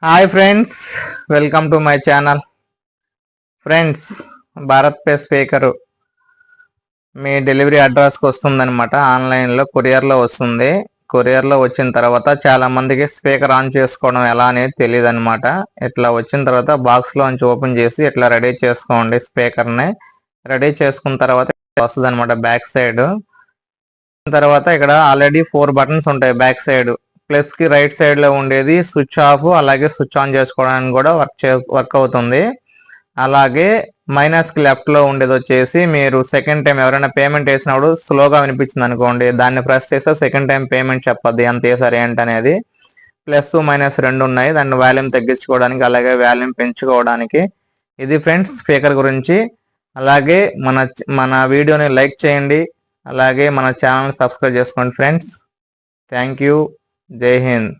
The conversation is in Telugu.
Hi friends, welcome to my channel. Friends, Bharat pay speaker me delivery అడ్రస్కి వస్తుందన్నమాట. ఆన్లైన్లో కొరియర్లో వస్తుంది. కొరియర్లో వచ్చిన తర్వాత చాలామందికి స్పీకర్ ఆన్ చేసుకోవడం ఎలా అనేది తెలియదు అనమాట. ఇట్లా వచ్చిన తర్వాత బాక్స్లోంచి ఓపెన్ చేసి ఇట్లా రెడీ చేసుకోండి. స్పీకర్ని రెడీ చేసుకున్న తర్వాత వస్తుంది అనమాట. బ్యాక్ సైడ్ తర్వాత ఇక్కడ ఆల్రెడీ 4 బటన్స్ ఉంటాయి బ్యాక్ సైడ్. ప్లస్ కి రైట్ సైడ్ లో ఉండేది స్విచ్ ఆఫ్, అలాగే స్విచ్ ఆన్ చేసుకోవడానికి కూడా వర్క్ అవుతుంది. అలాగే మైనస్ కి లెఫ్ట్ లో ఉండేది వచ్చేసి మీరు సెకండ్ టైం ఎవరైనా పేమెంట్ వేసినప్పుడు స్లోగా వినిపించింది అనుకోండి, దాన్ని ప్రెస్ చేస్తే సెకండ్ టైం పేమెంట్ చెప్పద్ది ఎంత వేసారు ఏంటి అనేది. ప్లస్ మైనస్ 2 ఉన్నాయి, దాన్ని వాల్యూమ్ తగ్గించుకోవడానికి అలాగే వాల్యూమ్ పెంచుకోవడానికి. ఇది ఫ్రెండ్స్ స్పీకర్ గురించి. అలాగే మన వీడియోని లైక్ చేయండి, అలాగే మన ఛానల్ సబ్స్క్రైబ్ చేసుకోండి ఫ్రెండ్స్. Thank you. జై హింద్.